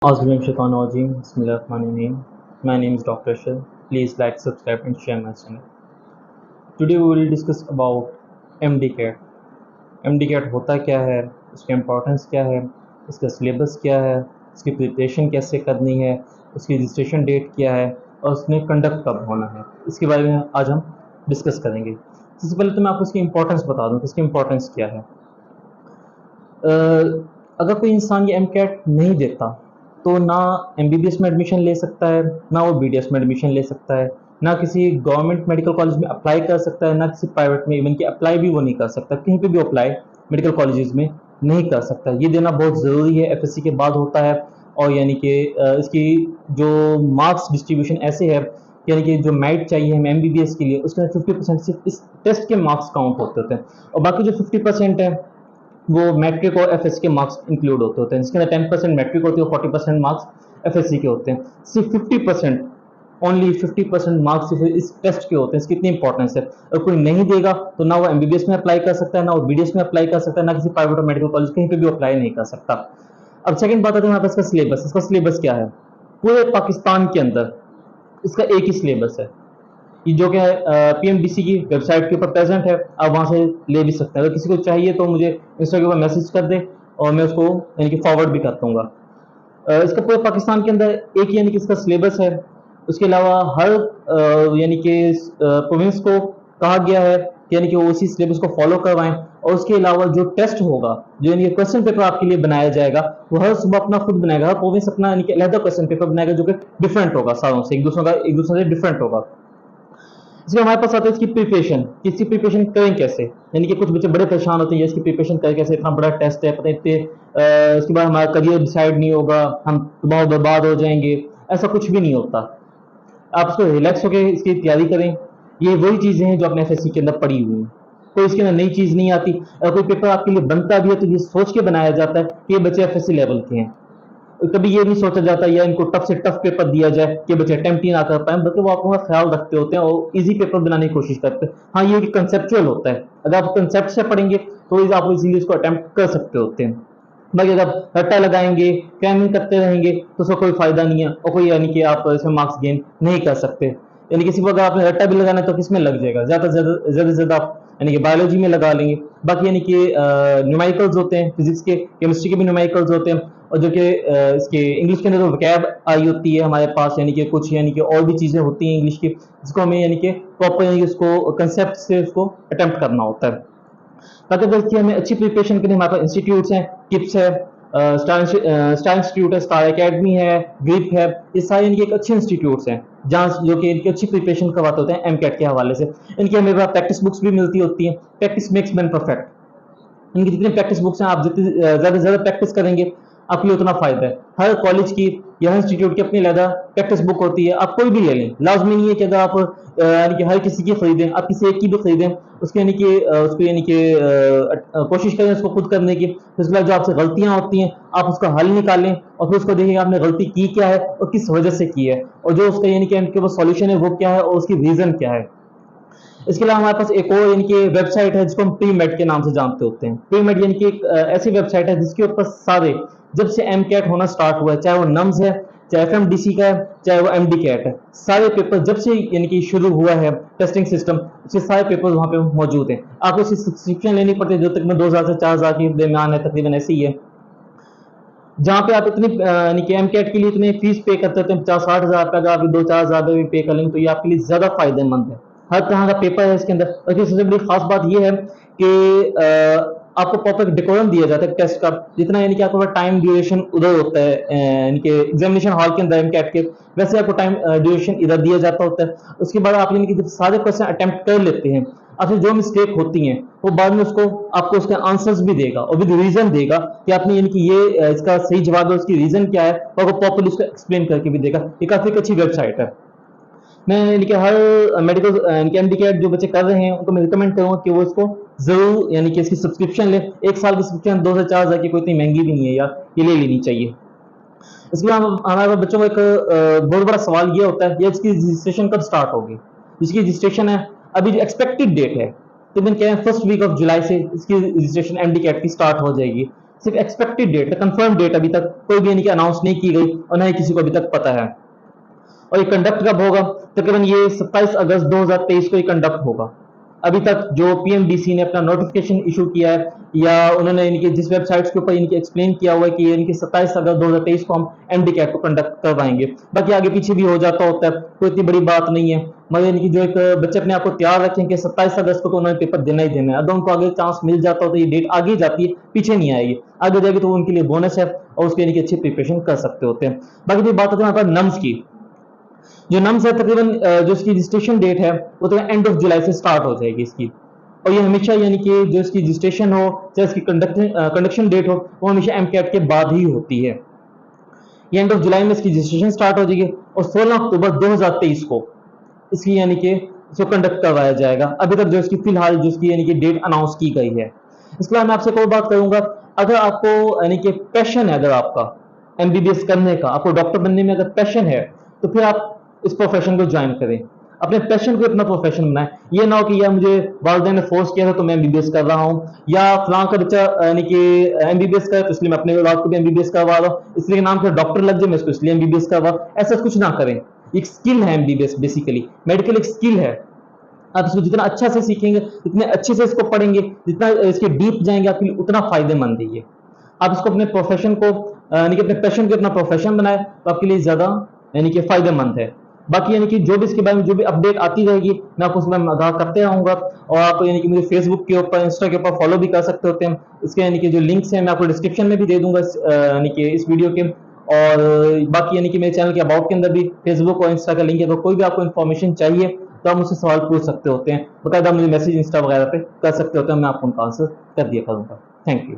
Auzubillahi Bismillahirrahmanirrahim. My name is Dr. Shil. Please like, subscribe and share my channel. Today we will discuss about MDCAT. MDCAT होता क्या है, उसका importance क्या है, इसका syllabus क्या है, इसकी प्रिपरेशन कैसे करनी है, उसकी रजिस्ट्रेशन डेट क्या है और उसने कंडक्ट कब होना है, इसके बारे में आज हम डिस्कस करेंगे। सबसे पहले तो मैं आपको इसकी इम्पोर्टेंस बता दूँ कि इसकी इम्पोर्टेंस क्या है। अगर कोई इंसान ये MCAT नहीं देता तो ना MBBS में एडमिशन ले सकता है, ना वो BDS में एडमिशन ले सकता है, ना किसी गवर्नमेंट मेडिकल कॉलेज में अप्लाई कर सकता है, ना किसी प्राइवेट में, इवन कि अप्लाई भी वो नहीं कर सकता, कहीं पे भी अप्लाई मेडिकल कॉलेजेस में नहीं कर सकता। ये देना बहुत ज़रूरी है, FSC के बाद होता है। और यानी कि इसकी जो मार्क्स डिस्ट्रीब्यूशन ऐसे है, यानी कि जो मेरिट चाहिए हमें MBBS के लिए, उसके अंदर 50% सिर्फ इस टेस्ट के मार्क्स काउंट होते हैं और बाकी जो 50% है वो मैट्रिक और FSC के मार्क्स इंक्लूड होते हैं। जिसके अंदर 10% मैट्रिक होती है और 40% मार्क्स FSC के होते हैं। सिर्फ 50%, ओनली 50% मार्क्स सिर्फ इस टेस्ट के होते हैं। इसकी इतनी इंपॉर्टेंस है। और कोई नहीं देगा तो ना वो MBBS में अप्लाई कर सकता है, ना वो BDS में अप्लाई कर सकता है, ना किसी प्राइवेट और मेडिकल कॉलेज कहीं पे भी अप्लाई नहीं कर सकता। अब सेकंड बात आती है यहाँ पर इसका सिलेबस। इसका सिलेबस क्या है? पूरे पाकिस्तान के अंदर इसका एक ही सिलेबस है, ये जो कि PMDC की वेबसाइट के ऊपर प्रेजेंट है। आप वहाँ से ले भी सकते हैं। अगर किसी को चाहिए तो मुझे इंस्टा के ऊपर मैसेज कर दे और मैं उसको यानी कि फॉरवर्ड भी कर दूँगा। इसका पूरे पाकिस्तान के अंदर एक यानी कि इसका सिलेबस है। उसके अलावा हर यानी कि प्रोविंस को कहा गया है कि यानी कि वो उसी सिलेबस को फॉलो करवाएं। और उसके अलावा जो टेस्ट होगा, जो यानी कि क्वेश्चन पेपर आपके लिए बनाया जाएगा, वो हर सुबह अपना खुद बनाएगा। हर प्रोविंस अपना यानी कि अलग क्वेश्चन पेपर बनाएगा जो कि डिफरेंट होगा, सारों से एक दूसरे से डिफरेंट होगा। इसमें हमारे पास आता है इसकी प्रिपरेशन, इसकी प्रिपरेशन करें कैसे। यानी कि कुछ बच्चे बड़े परेशान होते हैं, इसकी प्रिपरेशन करें कैसे, इतना बड़ा टेस्ट है, पता इतने इसके बाद हमारा करियर डिसाइड नहीं होगा, हम बहुत बर्बाद हो जाएंगे। ऐसा कुछ भी नहीं होता। आप इसको रिलैक्स होकर इसकी तैयारी करें। ये वही चीज़ें हैं जो अपने FSC के अंदर पड़ी हुई हैं। कोई इसके अंदर नई चीज़ नहीं आती। अगर कोई पेपर आपके लिए बनता भी है तो ये सोच के बनाया जाता है कि ये बच्चे FSC लेवल के हैं। कभी ये नहीं सोचा जाता या इनको टफ से टफ पेपर दिया जाए कि बच्चे अटेम्प्ट ही ना कर पाए, बल्कि वो आपका ख्याल रखते होते हैं और इजी पेपर बनाने की कोशिश करते हैं। हाँ, ये कंसेप्चुअल होता है। अगर आप कंसेप्ट से पढ़ेंगे तो आप इजीली इसको अटेम्प्ट कर सकते होते हैं। बाकी अगर रट्टा लगाएंगे, क्रैमिंग करते रहेंगे तो उसका कोई फायदा नहीं है और कोई यानी कि आप इसमें मार्क्स गेन नहीं कर सकते। यानी किसी को अगर आपने रट्टा भी लगाना है तो किसमें लग जाएगा, ज़्यादा से ज़्यादा आप यानी कि बायोलॉजी में लगा लेंगे। बाकी यानी कि न्यूमेरिकल्स होते हैं, फिजिक्स के, केमिस्ट्री के भी न्यूमेरिकल्स होते हैं। और जो कि इसके इंग्लिश के अंदर तो वोकैब आई होती है हमारे पास, यानी कि कुछ यानी कि और भी चीज़ें होती हैं इंग्लिश की, जिसको हमें यानी कि प्रॉपर यानी कि उसको कंसेप्ट से उसको अटेम्प्ट करना होता है। ताकि अगर इसकी हमें अच्छी प्रिपरेशन के लिए हमारे पास इंस्टीट्यूट्स हैं, किप्स है, स्टार इंस्टीट्यूट है, स्टार एकेडमी है, ग्रिप है। ये सारे इनके एक अच्छे इंस्टीट्यूट्स हैं जहाँ जो कि इनकी अच्छी प्रिपरेशन करवाते होते हैं MCAT के हवाले से। इनकी हमें पास प्रैक्टिस बुक्स भी मिलती होती हैं। Practice makes man perfect. इनकी जितनी प्रैक्टिस बुक्स हैं, आप जितनी ज़्यादा से ज़्यादा प्रैक्टिस करेंगे आपके लिए उतना फ़ायदा है। हर कॉलेज की या इंस्टीट्यूट की अपनी अलग प्रैक्टिस बुक होती है। आप कोई भी ले लें, लाजमी नहीं है कि अगर आप यानी कि हर किसी की खरीदें, आप किसी एक की भी खरीदें, उसके यानी कि उसको यानी कि कोशिश करें उसको खुद करने की। फिर उसके बाद जो आपसे गलतियां होती हैं आप उसका हल निकालें और फिर उसको देखें आपने गलती की क्या है और किस वजह से की है, और जो उसका यानी कि उनके पास सॉल्यूशन है वो क्या है और उसकी रीज़न क्या है। इसके अलावा हमारे पास एक और यानी कि वेबसाइट है जिसको हम प्रीमेड के नाम से जानते होते हैं। प्रीमेड यानी कि एक ऐसी वेबसाइट है जिसके ऊपर सारे, जब से MCAT होना स्टार्ट हुआ है, चाहे वो नम्स है, चाहे FMDC का है, चाहे वो MDCAT है, सारे पेपर जब से यानी कि शुरू हुआ है टेस्टिंग सिस्टम, उसके सारे पेपर वहाँ पे मौजूद हैं। आपको इसकी सब्सक्रिप्शन लेनी पड़ती है जो तकरीबन 2000 से 4000 के दरमियान है, तकरीबन ऐसी ही है। जहाँ पे आप इतनी यानी कि MCAT के लिए इतनी फीस पे करते थे 50-60 हज़ार रुपये, अगर आप 2-4 हज़ार भी पे कर लेंगे तो ये आपके लिए ज़्यादा फायदेमंद है। हर तरह का पेपर है इसके अंदर। और इसकी सबसे बड़ी खास बात ये है कि आपको प्रॉपर डेकोरम दिया जाता है टेस्ट का। जितना यानी कि आपको टाइम ड्यूरेशन उधर होता है यानी कि एग्जामिनेशन हॉल के अंदर MCAT के, वैसे आपको टाइम ड्यूरेशन इधर दिया जाता होता है। उसके बाद आप यानी कि जब सारे क्वेश्चन अटेम्प्ट कर लेते हैं, आपसे जो मिस्टेक होती हैं वो बाद में उसको आपको उसके आंसर्स भी देगा और विद रीजन देगा कि आपने यानी कि ये इसका सही जवाब है, उसकी रीजन क्या है, और वो प्रॉपर्ली उसको एक्सप्लेन करके भी देगा। ये काफ़ी अच्छी वेबसाइट है। मैं यानी कि हर मेडिकल MDCAT जो बच्चे कर रहे हैं उनको मैं रिकमेंड करूँगा कि वो इसको ज़रूर यानी कि इसकी सब्सक्रिप्शन ले। एक साल की सब्सक्रिप्शन 2 से 4 हज़ार की कोई इतनी महंगी भी नहीं है यार, ये ले लेनी चाहिए। इसके बाद हमारे बच्चों को एक बहुत बड़ा सवाल ये होता है कि इसकी रजिस्ट्रेशन कब स्टार्ट होगी। इसकी रजिस्ट्रेशन है अभी जो एक्सपेक्टेड डेट है, तो मैंने कह फर्स्ट वीक ऑफ जुलाई से इसकी रजिस्ट्रेशन MDCAT की स्टार्ट हो जाएगी। सिर्फ एक्सपेक्टेड डेट, कंफर्म डेट अभी तक कोई भी यानी कि अनाउंस नहीं की गई और ना ही किसी को अभी तक पता है। और ये कंडक्ट कब होगा? तकरीबन ये 27 अगस्त 2023 को ये कंडक्ट होगा। अभी तक जो पीएमडीसी ने अपना नोटिफिकेशन इशू किया है या उन्होंने इनके जिस वेबसाइट्स के ऊपर इनके एक्सप्लेन किया हुआ है कि इनके 27 अगस्त 2023 को हम एमडी कैट को कंडक्ट करवाएंगे। बाकी आगे पीछे भी हो जाता होता है, कोई इतनी बड़ी बात नहीं है, मगर इनकी जो एक बच्चे अपने आप को तैयार रखें कि 27 अगस्त को तो उन्होंने पेपर देना ही देना है। अगर उनको आगे चांस मिल जाता हो तो ये डेट आगे जाती है, पीछे नहीं आएगी, आगे जाएगी तो उनके लिए बोनस है और उसके यानी कि अच्छी प्रिपरेशन कर सकते होते हैं। बाकी जो बात होती है हमारे पास नम्स की, जो नम्स है तकरीबन जो इसकी रजिस्ट्रेशन डेट है वो तो एंड ऑफ जुलाई से स्टार्ट हो जाएगी इसकी। और ये हमेशा यानी कि जो इसकी रजिस्ट्रेशन हो चाहे इसकी कंडक्शन डेट हो वो हमेशा एमकेट के बाद ही होती है। ये एंड ऑफ जुलाई में इसकी रजिस्ट्रेशन स्टार्ट हो जाएगी और 16 अक्टूबर 2023 को इसकी यानी कि इसको कंडक्ट करवाया जाएगा। अभी तक जो इसकी फिलहाल जो इसकी यानी कि डेट अनाउंस की गई है। इसके बाद मैं आपसे कोई बात करूंगा, अगर आपको यानी कि पैशन है, अगर आपका एमबीबीएस करने का, आपको डॉक्टर बनने में अगर पैशन है तो फिर आप इस प्रोफेशन को ज्वाइन करें, अपने पैशन को अपना प्रोफेशन बनाएं। ये ना हो कि यार मुझे वालिदैन ने फोर्स किया था तो मैं एमबीबीएस कर रहा हूँ, या फलां का बच्चा यानी कि एमबीबीएस करे तो इसलिए मैं अपने औलाद को भी एमबीबीएस करवा रहा हूँ, इसलिए नाम से डॉक्टर लग जाए मैं इसको इसलिए एमबीबीएस करवा। ऐसा कुछ ना करें। एक स्किल है एमबीबीएस, बेसिकली मेडिकल एक स्किल है। आप इसको जितना अच्छा से सीखेंगे, जितने अच्छे से इसको पढ़ेंगे, जितना इसके डीप जाएंगे आपके लिए उतना फायदेमंद है ये। आप इसको अपने प्रोफेशन को यानी कि अपने पैशन को अपना प्रोफेशन बनाए तो आपके लिए ज्यादा यानी कि फायदेमंद है। बाकी यानी कि जो भी इसके बारे में जो भी अपडेट आती रहेगी मैं आपको उसमें आगाह करते रहूंगा। और आप यानी कि मुझे फेसबुक के ऊपर, इंस्टा के ऊपर फॉलो भी कर सकते होते हैं। इसके यानी कि जो लिंक्स हैं मैं आपको डिस्क्रिप्शन में भी दे दूंगा यानी कि इस वीडियो के। और बाकी यानी कि मेरे चैनल के अबाउट के अंदर भी फेसबुक और इंस्टा का लिंक है, तो कोई भी आपको इन्फॉर्मेशन चाहिए तो आप मुझसे सवाल पूछ सकते होते हैं, बकायदा मुझे मैसेज इंस्टा वगैरह पे कर सकते होते हैं, मैं आपको उनका आंसर कर दिया करूंगा। Thank you.